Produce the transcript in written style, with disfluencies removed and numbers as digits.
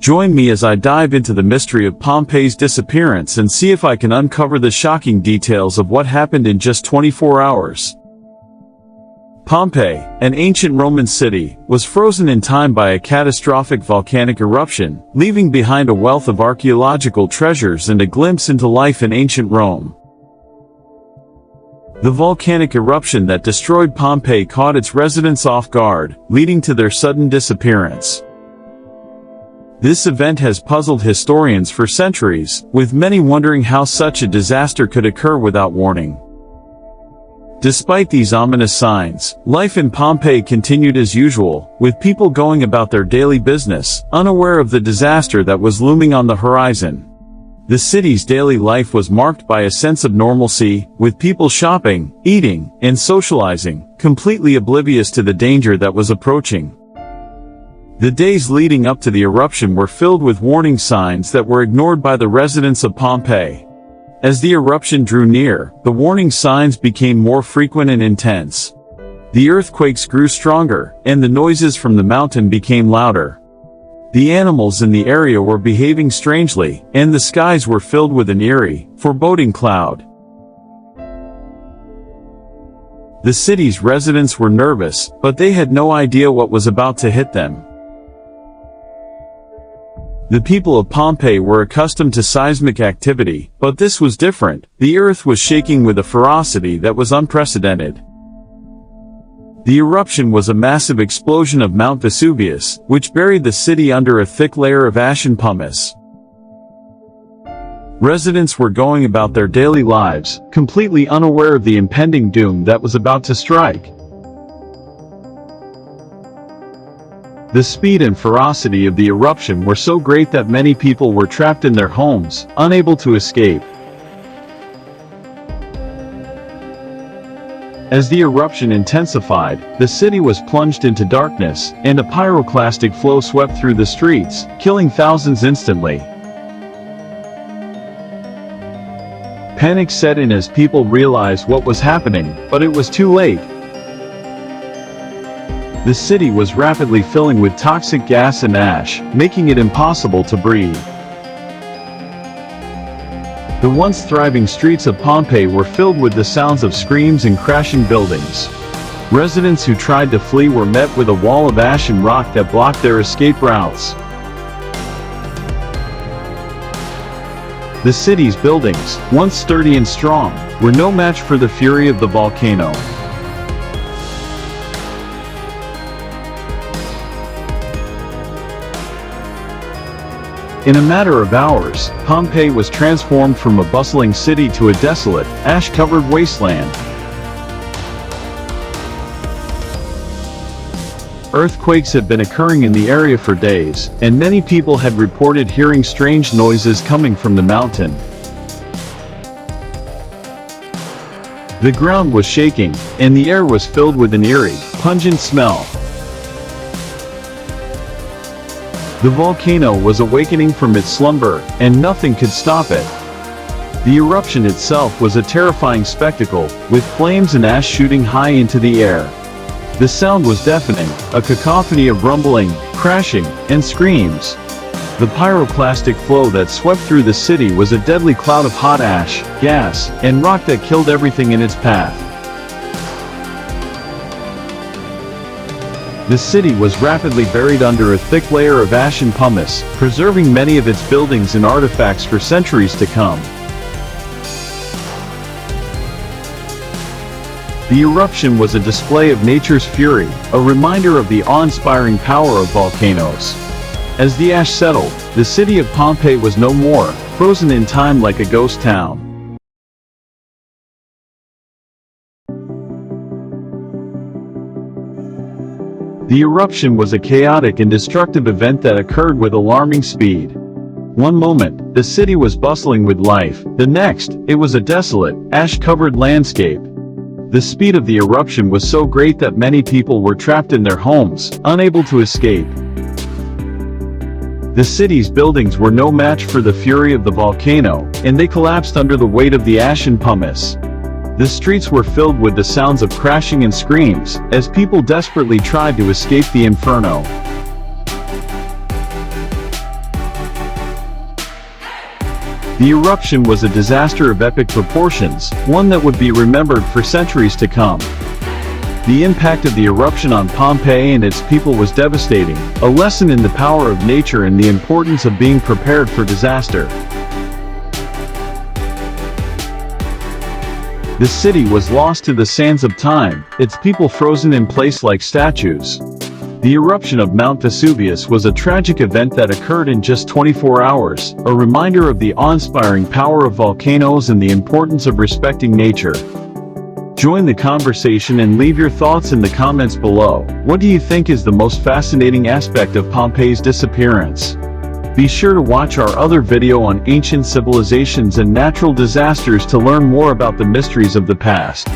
Join me as I dive into the mystery of Pompeii's disappearance and see if I can uncover the shocking details of what happened in just 24 hours. Pompeii, an ancient Roman city, was frozen in time by a catastrophic volcanic eruption, leaving behind a wealth of archaeological treasures and a glimpse into life in ancient Rome. The volcanic eruption that destroyed Pompeii caught its residents off guard, leading to their sudden disappearance. This event has puzzled historians for centuries, with many wondering how such a disaster could occur without warning. Despite these ominous signs, life in Pompeii continued as usual, with people going about their daily business, unaware of the disaster that was looming on the horizon. The city's daily life was marked by a sense of normalcy, with people shopping, eating, and socializing, completely oblivious to the danger that was approaching. The days leading up to the eruption were filled with warning signs that were ignored by the residents of Pompeii. As the eruption drew near, the warning signs became more frequent and intense. The earthquakes grew stronger, and the noises from the mountain became louder. The animals in the area were behaving strangely, and the skies were filled with an eerie, foreboding cloud. The city's residents were nervous, but they had no idea what was about to hit them. The people of Pompeii were accustomed to seismic activity, but this was different. The earth was shaking with a ferocity that was unprecedented. The eruption was a massive explosion of Mount Vesuvius, which buried the city under a thick layer of ash and pumice. Residents were going about their daily lives, completely unaware of the impending doom that was about to strike. The speed and ferocity of the eruption were so great that many people were trapped in their homes, unable to escape. As the eruption intensified, the city was plunged into darkness, and a pyroclastic flow swept through the streets, killing thousands instantly. Panic set in as people realized what was happening, but it was too late. The city was rapidly filling with toxic gas and ash, making it impossible to breathe. The once thriving streets of Pompeii were filled with the sounds of screams and crashing buildings. Residents who tried to flee were met with a wall of ash and rock that blocked their escape routes. The city's buildings, once sturdy and strong, were no match for the fury of the volcano. In a matter of hours, Pompeii was transformed from a bustling city to a desolate, ash-covered wasteland. Earthquakes had been occurring in the area for days, and many people had reported hearing strange noises coming from the mountain. The ground was shaking, and the air was filled with an eerie, pungent smell. The volcano was awakening from its slumber, and nothing could stop it. The eruption itself was a terrifying spectacle, with flames and ash shooting high into the air. The sound was deafening, a cacophony of rumbling, crashing, and screams. The pyroclastic flow that swept through the city was a deadly cloud of hot ash, gas, and rock that killed everything in its path. The city was rapidly buried under a thick layer of ash and pumice, preserving many of its buildings and artifacts for centuries to come. The eruption was a display of nature's fury, a reminder of the awe-inspiring power of volcanoes. As the ash settled, the city of Pompeii was no more, frozen in time like a ghost town. The eruption was a chaotic and destructive event that occurred with alarming speed. One moment, the city was bustling with life; the next, it was a desolate, ash-covered landscape. The speed of the eruption was so great that many people were trapped in their homes, unable to escape. The city's buildings were no match for the fury of the volcano, and they collapsed under the weight of the ash and pumice. The streets were filled with the sounds of crashing and screams, as people desperately tried to escape the inferno. The eruption was a disaster of epic proportions, one that would be remembered for centuries to come. The impact of the eruption on Pompeii and its people was devastating, a lesson in the power of nature and the importance of being prepared for disaster. The city was lost to the sands of time, its people frozen in place like statues. The eruption of Mount Vesuvius was a tragic event that occurred in just 24 hours, a reminder of the awe-inspiring power of volcanoes and the importance of respecting nature. Join the conversation and leave your thoughts in the comments below. What do you think is the most fascinating aspect of Pompeii's disappearance? Be sure to watch our other video on ancient civilizations and natural disasters to learn more about the mysteries of the past.